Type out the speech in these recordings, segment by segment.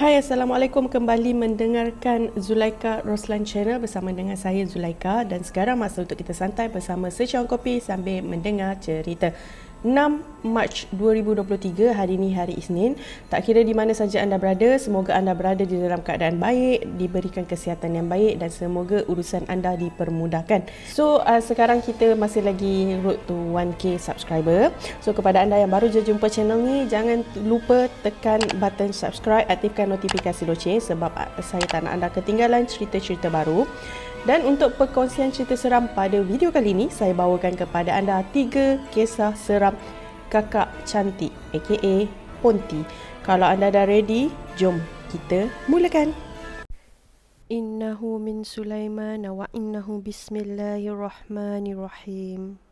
Hai, Assalamualaikum. Kembali mendengarkan Zulaika Roslan Channel bersama dengan saya Zulaika, dan sekarang masa untuk kita santai bersama secawan kopi sambil mendengar cerita. 6 Mac 2023, hari ini hari Isnin. Tak kira di mana saja anda berada, semoga anda berada di dalam keadaan baik, diberikan kesihatan yang baik dan semoga urusan anda dipermudahkan. Sekarang kita masih lagi road to 1k subscriber. So kepada anda yang baru je jumpa channel ni, jangan lupa tekan button subscribe, aktifkan notifikasi loceng sebab saya tak nak anda ketinggalan cerita-cerita baru. Dan untuk perkongsian cerita seram pada video kali ini, saya bawakan kepada anda 3 kisah seram kakak cantik aka Ponti. Kalau anda dah ready, jom kita mulakan. Innahu min Sulaiman wa innahu bismillahirrahmanirrahim.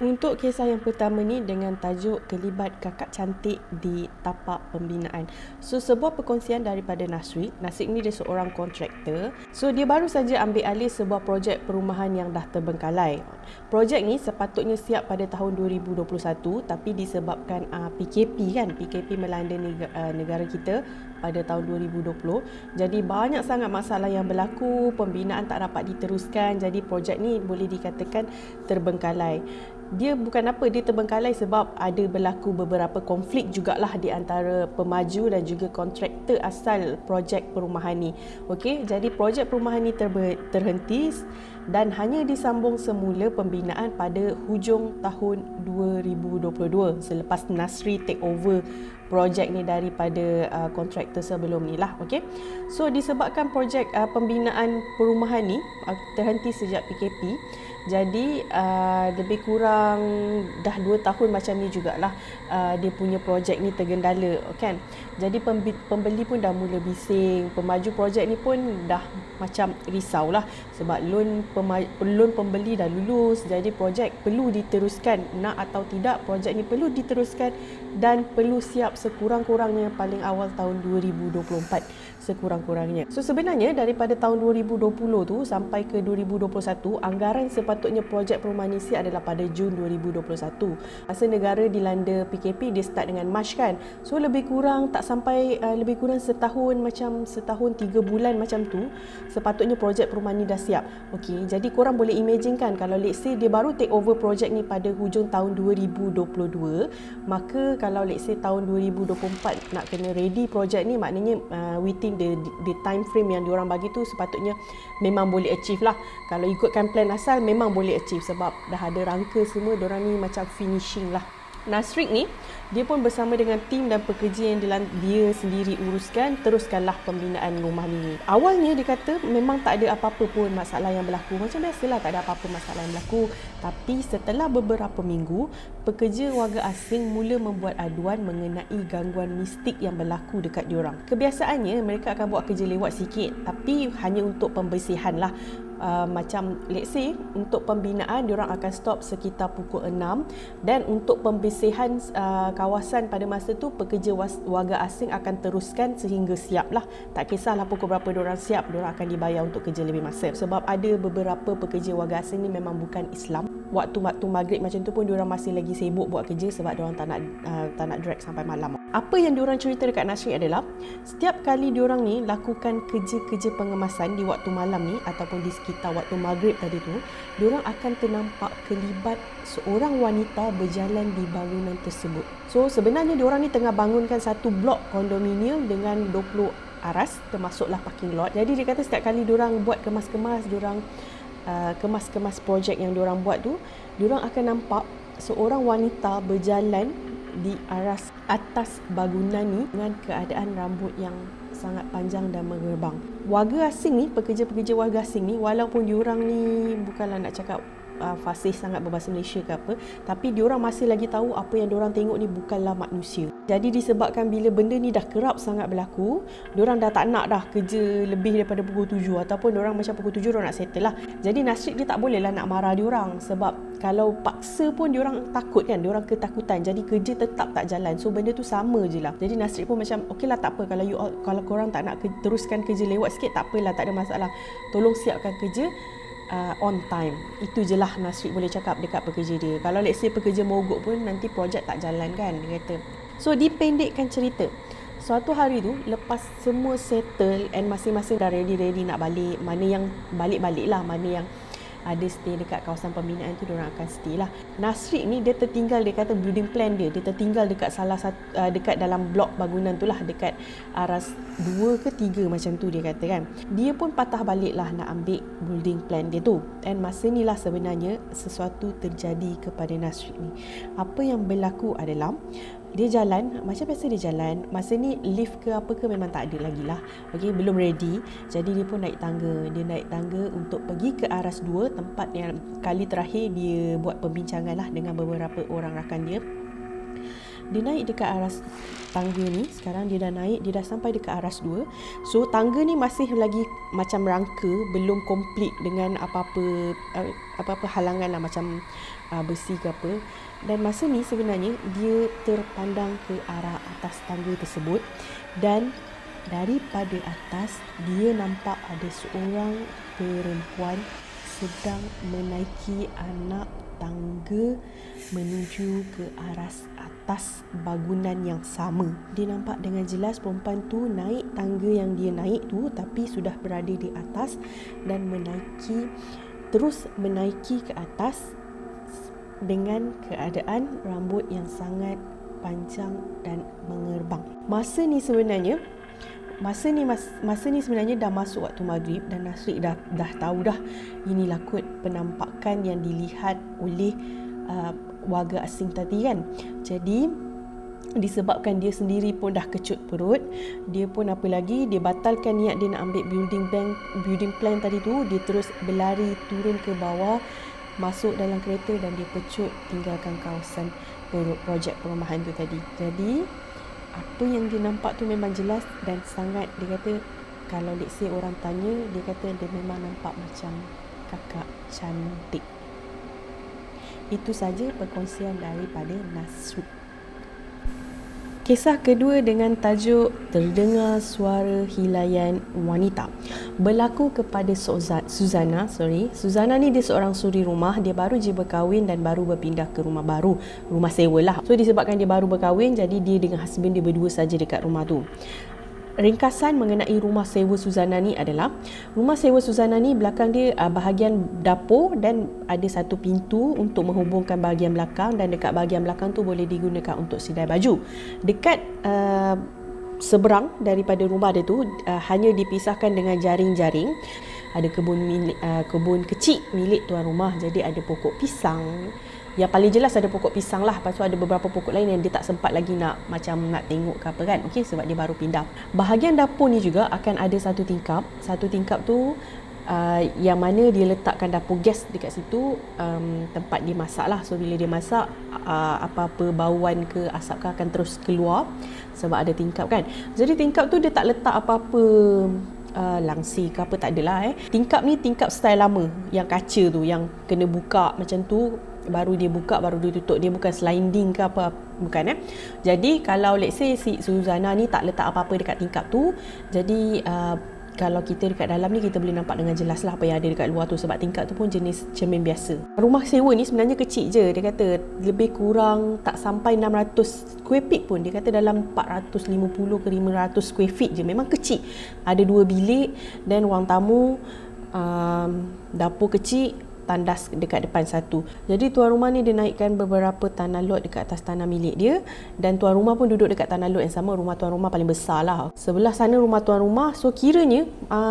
Untuk kisah yang pertama ni dengan tajuk kelibat kakak cantik di tapak pembinaan. Sebuah perkongsian daripada Nasri. Nasri ni dia seorang kontraktor. Dia baru saja ambil alih sebuah projek perumahan yang dah terbengkalai. Projek ni sepatutnya siap pada tahun 2021, tapi disebabkan PKP melanda negara kita pada tahun 2020. Jadi banyak sangat masalah yang berlaku, pembinaan tak dapat diteruskan. Jadi projek ni boleh dikatakan terbengkalai. Dia bukan apa, dia terbengkalai sebab ada berlaku beberapa konflik jugalah di antara pemaju dan juga kontraktor asal projek perumahan ni. Okey, jadi projek perumahan ni terhenti dan hanya disambung semula pembinaan pada hujung tahun 2022 selepas Nasri take over projek ni daripada kontraktor sebelum ni lah. Okey, disebabkan projek pembinaan perumahan ni terhenti sejak PKP, jadi lebih kurang dah 2 tahun macam ni jugalah dia punya projek ni tergendala kan. Jadi pembeli pun dah mula bising, pemaju projek ni pun dah macam risaulah sebab loan pembeli dah lulus. Jadi projek perlu diteruskan, nak atau tidak projek ni perlu diteruskan dan perlu siap sekurang-kurangnya paling awal tahun 2024 sekurang-kurangnya. Sebenarnya daripada tahun 2020 tu sampai ke 2021, anggaran sepatutnya projek perumahan ni siap adalah pada Jun 2021. Masa negara dilanda PKP, dia start dengan Mac kan. Lebih kurang tak sampai lebih kurang setahun 3 bulan macam tu sepatutnya projek perumahan ni dah siap. Okey, jadi korang boleh imagine kan, kalau let's say dia baru take over projek ni pada hujung tahun 2022, maka kalau let's say tahun 2024 nak kena ready projek ni, maknanya within the time frame yang diorang bagi tu sepatutnya memang boleh achieve lah. Kalau ikutkan plan asal memang boleh achieve sebab dah ada rangka semua, diorang ni macam finishing lah. Nasrik ni dia pun bersama dengan tim dan pekerja yang dia sendiri uruskan, teruskanlah pembinaan rumah ni. Awalnya dia kata memang tak ada apa-apa pun masalah yang berlaku. Macam biasalah, tak ada apa-apa masalah yang berlaku. Tapi setelah beberapa minggu, pekerja warga asing mula membuat aduan mengenai gangguan mistik yang berlaku dekat diorang. Kebiasaannya mereka akan buat kerja lewat sikit, tapi hanya untuk pembersihan lah. Macam let's say untuk pembinaan diorang akan stop sekitar pukul 6, dan untuk pembersihan kawasan pada masa tu pekerja warga asing akan teruskan sehingga siap lah. Tak kisahlah pukul berapa diorang siap, diorang akan dibayar untuk kerja lebih masa. Sebab ada beberapa pekerja warga asing ni memang bukan Islam. Waktu maghrib macam tu pun diorang masih lagi sibuk buat kerja sebab diorang tak nak drag sampai malam. Apa yang diorang cerita dekat Nasri adalah setiap kali diorang ni lakukan kerja-kerja pengemasan di waktu malam ni ataupun di sekitar waktu maghrib tadi tu, diorang akan ternampak kelibat seorang wanita berjalan di bangunan tersebut. Sebenarnya diorang ni tengah bangunkan satu blok kondominium dengan 20 aras termasuklah parking lot. Jadi dia kata setiap kali diorang buat kemas-kemas projek yang diorang buat tu, diorang akan nampak seorang wanita berjalan di atas bangunan ni dengan keadaan rambut yang sangat panjang dan mengerbang. Warga asing ni, pekerja-pekerja warga asing ni, walaupun diorang ni bukanlah nak cakap fasih sangat berbahasa Malaysia ke apa, tapi diorang masih lagi tahu apa yang diorang tengok ni bukanlah manusia. Jadi disebabkan bila benda ni dah kerap sangat berlaku, diorang dah tak nak dah kerja lebih daripada pukul 7, ataupun diorang macam pukul 7 diorang nak settle lah. Jadi Nasrik dia tak boleh lah nak marah diorang sebab kalau paksa pun diorang takut kan, diorang ketakutan, jadi kerja tetap tak jalan. Benda tu sama je lah. Jadi Nasrik pun macam okey lah, tak apa, kalau korang tak nak teruskan kerja lewat sikit, tak apalah, tak ada masalah, tolong siapkan kerja on time. Itu je lah Nasrik boleh cakap dekat pekerja dia. Kalau let's say pekerja mogok pun nanti projek tak jalan kan, dia kata. Dipendekkan cerita, suatu hari tu lepas semua settle and masing-masing dah ready nak balik, mana yang balik-balik lah, mana yang ada stay dekat kawasan pembinaan tu diorang akan stay lah. Nasrid ni dia tertinggal, dia kata building plan dia tertinggal dekat salah satu dekat dalam blok bangunan tu lah, dekat aras 2 ke 3 macam tu dia kata kan. Dia pun patah balik lah nak ambil building plan dia tu. And masa ni lah sebenarnya sesuatu terjadi kepada Nasrid ni. Apa yang berlaku adalah dia jalan, macam biasa dia jalan. Masa ni lift ke apa ke memang tak ada lagi lah. Okay, belum ready. Jadi dia pun naik tangga. Dia naik tangga untuk pergi ke aras 2, tempat yang kali terakhir dia buat perbincangan lah dengan beberapa orang rakan dia. Dia naik dekat aras tangga ni. Sekarang dia dah naik, dia dah sampai dekat aras 2. So tangga ni masih lagi macam rangka, belum komplit dengan apa-apa halangan lah, macam besi ke apa. Dan masa ni sebenarnya dia terpandang ke arah atas tangga tersebut, dan daripada atas dia nampak ada seorang perempuan sedang menaiki anak tangga menuju ke aras atas bangunan yang sama. Dia nampak dengan jelas perempuan tu naik tangga yang dia naik tu, tapi sudah berada di atas dan terus menaiki ke atas dengan keadaan rambut yang sangat panjang dan mengerbang. Masa ni sebenarnya dah masuk waktu maghrib, dan Nasrid dah tahu dah inilah kot penampakan yang dilihat oleh warga asing tadi kan. Jadi disebabkan dia sendiri pun dah kecut perut, dia pun dia batalkan niat dia nak ambil building plan tadi tu. Dia terus berlari turun ke bawah, masuk dalam kereta, dan dia pecut tinggalkan kawasan projek perumahan tu tadi. Jadi apa yang dia nampak tu memang jelas dan sangat, dia kata kalau let's say orang tanya, dia kata dia memang nampak macam kakak cantik. Itu saja perkongsian daripada Nasrid. Kisah kedua dengan tajuk Terdengar Suara Hilayan Wanita, berlaku kepada Suzana. Suzana ni dia seorang suri rumah. Dia baru je berkahwin dan baru berpindah ke rumah baru, rumah sewa lah. So disebabkan dia baru berkahwin, jadi dia dengan husband dia berdua saja dekat rumah tu. Ringkasan mengenai rumah sewa Suzana ni adalah, rumah sewa Suzana ni belakang dia bahagian dapur dan ada satu pintu untuk menghubungkan bahagian belakang, dan dekat bahagian belakang tu boleh digunakan untuk sidai baju. Dekat seberang daripada rumah dia tu hanya dipisahkan dengan jaring-jaring. Ada kebun kecil milik tuan rumah. Jadi ada pokok pisang. Yang paling jelas ada pokok pisang lah. Lepas tu ada beberapa pokok lain yang dia tak sempat lagi nak tengok ke apa kan. Okey, sebab dia baru pindah. Bahagian dapur ni juga akan ada satu tingkap. Satu tingkap tu yang mana dia letakkan dapur gas dekat situ, tempat dia masak lah. So bila dia masak, apa-apa bauan ke asap ke akan terus keluar sebab ada tingkap kan. Jadi tingkap tu dia tak letak apa-apa langsir ke apa, tak adalah. Tingkap ni tingkap style lama, yang kaca tu, yang kena buka macam tu, baru dia buka, baru dia tutup. Dia bukan sliding ke apa, bukan. Jadi kalau let's say si Suzana ni tak letak apa-apa dekat tingkap tu, jadi kalau kita dekat dalam ni, kita boleh nampak dengan jelas lah apa yang ada dekat luar tu, sebab tingkap tu pun jenis cermin biasa. Rumah sewa ni sebenarnya kecil je. Dia kata lebih kurang tak sampai 600 square feet pun. Dia kata dalam 450 ke 500 square feet je. Memang kecil. Ada 2 bilik dan ruang tamu, dapur kecil, tandas dekat depan satu. Jadi tuan rumah ni dia naikkan beberapa tanah lot dekat atas tanah milik dia, dan tuan rumah pun duduk dekat tanah lot yang sama. Rumah tuan rumah paling besar lah. Sebelah sana rumah tuan rumah. So kiranya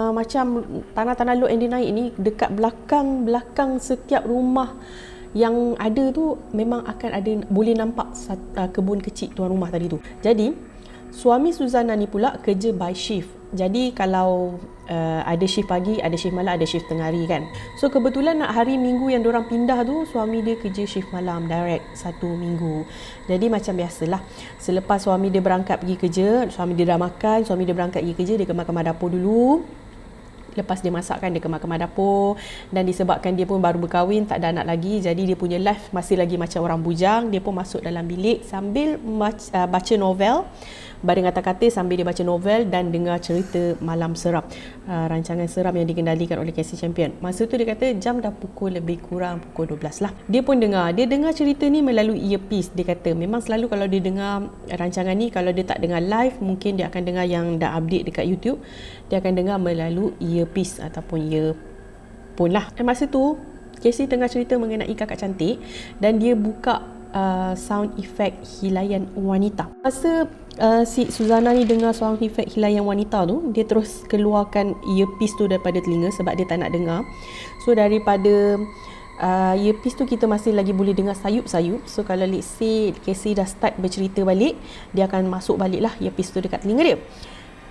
macam tanah-tanah lot yang dia naik ni, dekat belakang setiap rumah yang ada tu memang akan ada, boleh nampak kebun kecil tuan rumah tadi tu. Jadi suami Suzana ni pula kerja by shift. Jadi kalau ada shift pagi, ada shift malam, ada shift tengah hari kan. So kebetulan nak hari minggu yang diorang pindah tu, suami dia kerja shift malam direct 1 minggu. Jadi macam biasalah, selepas suami dia berangkat pergi kerja, suami dia dah makan, suami dia berangkat pergi kerja, dia kemas-kemas dapur dulu. Lepas dia masakkan, dia kemas-kemas dapur. Dan disebabkan dia pun baru berkahwin, tak ada anak lagi, jadi dia punya life masih lagi macam orang bujang. Dia pun masuk dalam bilik sambil baca novel. baring atas katil sambil dia baca novel dan dengar cerita Malam Seram, rancangan seram yang dikendalikan oleh Casey Champion. Masa tu dia kata jam dah pukul lebih kurang pukul 12 lah. Dia pun dengar cerita ni melalui earpiece. Dia kata memang selalu kalau dia dengar rancangan ni, kalau dia tak dengar live, mungkin dia akan dengar yang dah update dekat YouTube, dia akan dengar melalui earpiece ataupun earphone lah. Dan masa tu Casey tengah cerita mengenai kakak cantik dan dia buka sound effect Hilaian Wanita. Masa si Suzana ni dengar sound effect Hilaian Wanita tu, dia terus keluarkan earpiece tu daripada telinga sebab dia tak nak dengar. So daripada earpiece tu kita masih lagi boleh dengar sayup-sayup. So kalau let's say Casey dah start bercerita balik, dia akan masuk balik lah earpiece tu dekat telinga dia.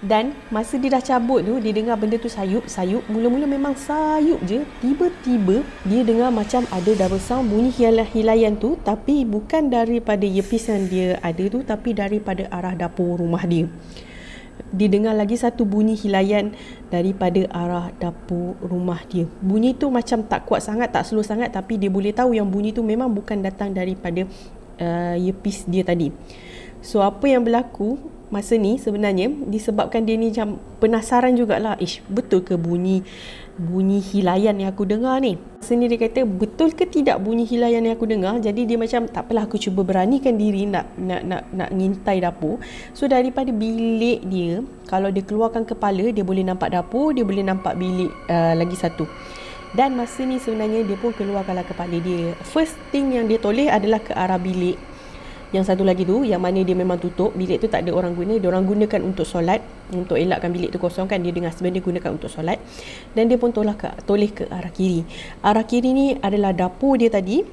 Dan masa dia dah cabut tu, dia dengar benda tu sayup. Mula-mula memang sayup je. Tiba-tiba dia dengar macam ada double sound bunyi hilaian tu, tapi bukan daripada earpiece yang dia ada tu, tapi daripada arah dapur rumah dia. Dia dengar lagi satu bunyi hilaian daripada arah dapur rumah dia. Bunyi tu macam tak kuat sangat, tak slow sangat, tapi dia boleh tahu yang bunyi tu memang bukan datang daripada earpiece dia tadi. So apa yang berlaku masa ni sebenarnya disebabkan dia ni macam penasaran jugalah, betul ke bunyi hilaian yang aku dengar ni? Masa ni dia kata betul ke tidak bunyi hilaian yang aku dengar. Jadi dia macam tak apalah, aku cuba beranikan diri nak ngintai dapur. So daripada bilik dia, kalau dia keluarkan kepala, dia boleh nampak dapur, dia boleh nampak bilik lagi satu. Dan masa ni sebenarnya dia pun keluarkanlah kepala dia. First thing yang dia toleh adalah ke arah bilik yang satu lagi tu, yang mana dia memang tutup. Bilik tu tak ada orang guna, dia orang gunakan untuk solat, untuk elakkan bilik tu kosong kan. Dia dengan husband dia gunakan untuk solat. Dan dia pun toleh ke arah kiri. Arah kiri ni adalah dapur dia tadi.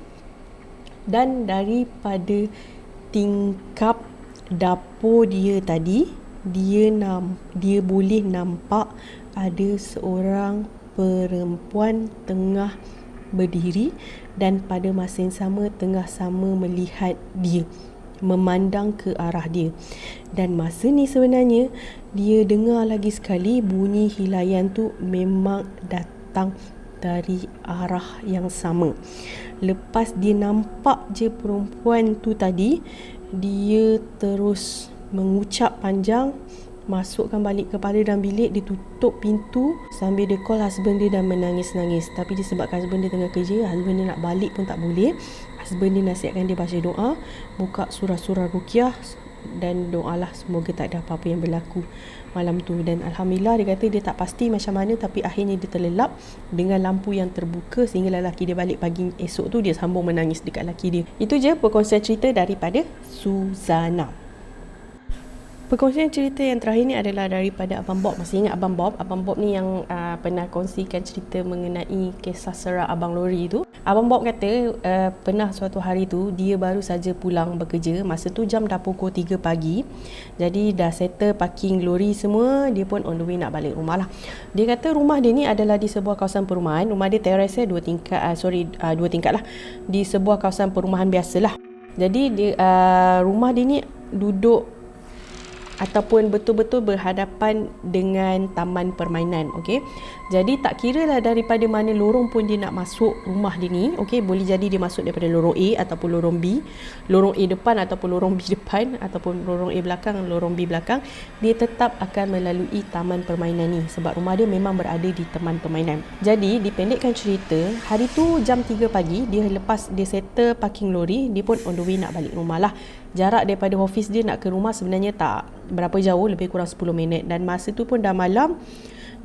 Dan daripada tingkap dapur dia tadi, dia boleh nampak ada seorang perempuan tengah berdiri dan pada masa yang sama tengah sama melihat dia, memandang ke arah dia. Dan masa ni sebenarnya dia dengar lagi sekali bunyi hilaian tu memang datang dari arah yang sama. Lepas dia nampak je perempuan tu tadi, dia terus mengucap panjang, masukkan balik kepala dalam bilik, dia tutup pintu sambil dia call husband dia dan menangis-nangis. Tapi disebabkan husband dia tengah kerja, husband dia nak balik pun tak boleh. Husband dia nasihatkan dia baca doa, buka surah-surah ruqyah dan doalah semoga tak ada apa-apa yang berlaku malam tu. Dan Alhamdulillah, dia kata dia tak pasti macam mana, tapi akhirnya dia terlelap dengan lampu yang terbuka sehingga lelaki dia balik pagi esok tu, dia sambung menangis dekat lelaki dia. Itu je perkongsian cerita daripada Suzana. Perkongsian cerita yang terakhir ni adalah daripada Abang Bob. Masih ingat Abang Bob? Abang Bob ni yang pernah kongsikan cerita mengenai kisah serak Abang Lori tu. Abang Bob kata pernah suatu hari tu dia baru saja pulang bekerja. Masa tu jam dah pukul 3 pagi. Jadi dah settle parking lori semua. Dia pun on the way nak balik rumah lah. Dia kata rumah dia ni adalah di sebuah kawasan perumahan. Rumah dia terasnya 2 tingkat lah. Di sebuah kawasan perumahan biasalah. Jadi rumah dia ni duduk ataupun betul-betul berhadapan dengan taman permainan. Okey. Jadi tak kira lah daripada mana lorong pun dia nak masuk rumah dia ni. Okey, boleh jadi dia masuk daripada lorong A ataupun lorong B, lorong A depan ataupun lorong B depan, ataupun lorong A belakang, lorong B belakang, dia tetap akan melalui taman permainan ni sebab rumah dia memang berada di taman permainan. Jadi dipendekkan cerita, hari tu jam 3 pagi dia lepas dia settle parking lori, dia pun on the way nak balik rumah lah. Jarak daripada office dia nak ke rumah sebenarnya tak berapa jauh, lebih kurang 10 minit. Dan masa tu pun dah malam.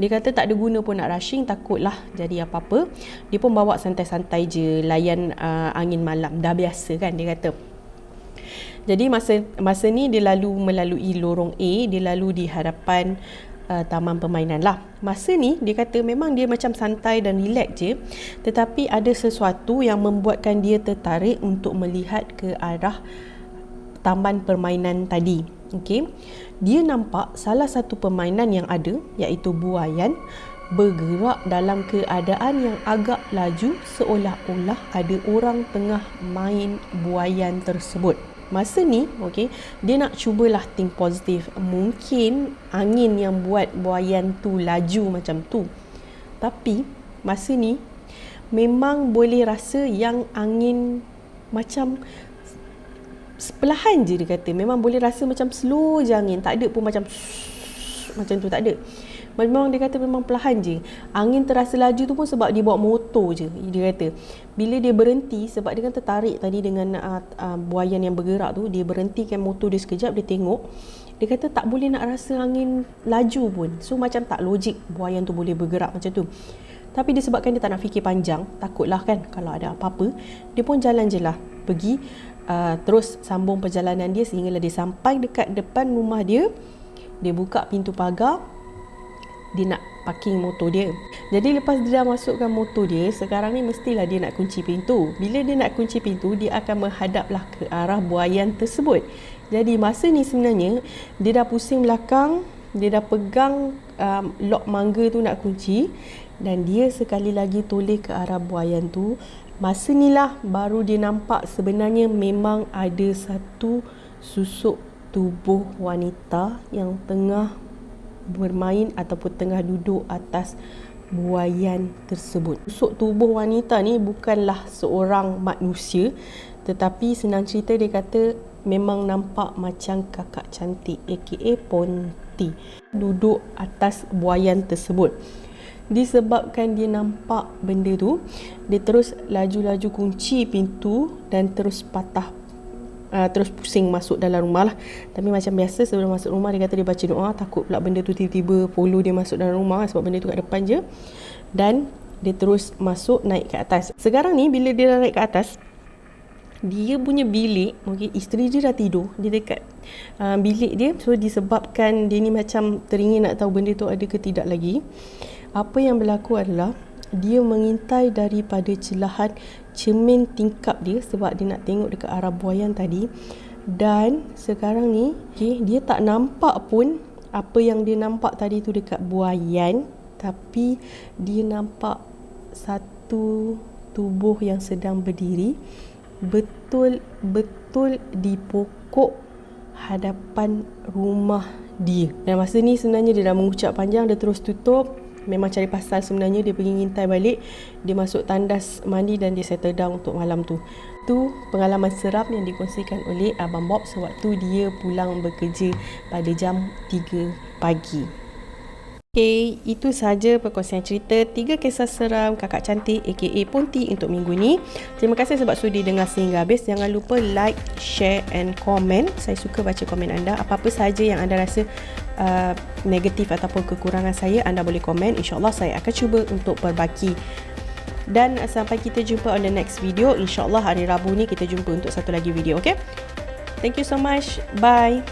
Dia kata tak ada guna pun nak rushing, takutlah jadi apa-apa. Dia pun bawa santai-santai je, layan angin malam. Dah biasa kan dia kata. Jadi masa ni dia melalui lorong A, dia lalu di hadapan taman permainan lah. Masa ni dia kata memang dia macam santai dan relax je, tetapi ada sesuatu yang membuatkan dia tertarik untuk melihat ke arah taman permainan tadi. Okey. Dia nampak salah satu permainan yang ada, iaitu buaian, bergerak dalam keadaan yang agak laju seolah-olah ada orang tengah main buaian tersebut. Masa ni, okey, dia nak cubalah think positif. Mungkin angin yang buat buaian tu laju macam tu. Tapi masa ni memang boleh rasa yang angin macam perlahan je dia kata. Memang boleh rasa macam slow je angin. Tak ada pun macam macam tu, tak ada. Memang dia kata memang perlahan je. Angin terasa laju tu pun sebab dia bawa motor je. Dia kata bila dia berhenti, sebab dia kan tertarik tadi dengan buaian yang bergerak tu, dia berhentikan motor dia sekejap, dia tengok. Dia kata tak boleh nak rasa angin laju pun. So macam tak logik buaian tu boleh bergerak macam tu. Tapi disebabkan dia tak nak fikir panjang, takutlah kan kalau ada apa-apa, dia pun jalan je lah. Pergi terus sambung perjalanan dia sehinggalah dia sampai dekat depan rumah dia. Dia buka pintu pagar, dia nak parking motor dia. Jadi lepas dia dah masukkan motor dia, sekarang ni mestilah dia nak kunci pintu. Bila dia nak kunci pintu, dia akan menghadaplah ke arah buaian tersebut. Jadi masa ni sebenarnya dia dah pusing belakang, dia dah pegang lock mangga tu nak kunci, dan dia sekali lagi toleh ke arah buaian tu. Masa ni lah baru dia nampak sebenarnya memang ada satu susuk tubuh wanita yang tengah bermain ataupun tengah duduk atas buaian tersebut. Susuk tubuh wanita ni bukanlah seorang manusia, tetapi senang cerita dia kata memang nampak macam kakak cantik aka Ponti duduk atas buaian tersebut. Disebabkan dia nampak benda tu, dia terus laju-laju kunci pintu dan terus terus pusing masuk dalam rumah lah. Tapi macam biasa sebelum masuk rumah dia kata dia baca doa, takut pula benda tu tiba-tiba follow dia masuk dalam rumah sebab benda tu kat depan je. Dan dia terus masuk naik ke atas. Sekarang ni bila dia dah naik ke atas, dia punya bilik, mungkin isteri dia dah tidur, dia dekat bilik dia. So disebabkan dia ni macam teringin nak tahu benda tu ada ke tidak lagi, apa yang berlaku adalah dia mengintai daripada celahan cermin tingkap dia sebab dia nak tengok dekat arah buaian tadi. Dan sekarang ni dia tak nampak pun apa yang dia nampak tadi tu dekat buaian, tapi dia nampak satu tubuh yang sedang berdiri betul-betul di pokok hadapan rumah dia. Dan masa ni sebenarnya dia dah mengucap panjang, dia terus tutup. Memang cari pasal sebenarnya, dia pergi ngintai balik, dia masuk tandas mandi dan dia settle down untuk malam tu. Itu pengalaman seram yang dikongsikan oleh Abang Bob sewaktu dia pulang bekerja pada jam 3 pagi. Okay, itu sahaja perkongsian cerita 3 kisah seram kakak cantik aka Ponti untuk minggu ni. Terima kasih sebab sudi dengar sehingga habis. Jangan lupa like, share and comment. Saya suka baca komen anda. Apa-apa sahaja yang anda rasa negatif ataupun kekurangan saya, anda boleh komen. InsyaAllah saya akan cuba untuk perbaiki. Dan sampai kita jumpa on the next video. InsyaAllah hari Rabu ni kita jumpa untuk satu lagi video. Okay, thank you so much. Bye.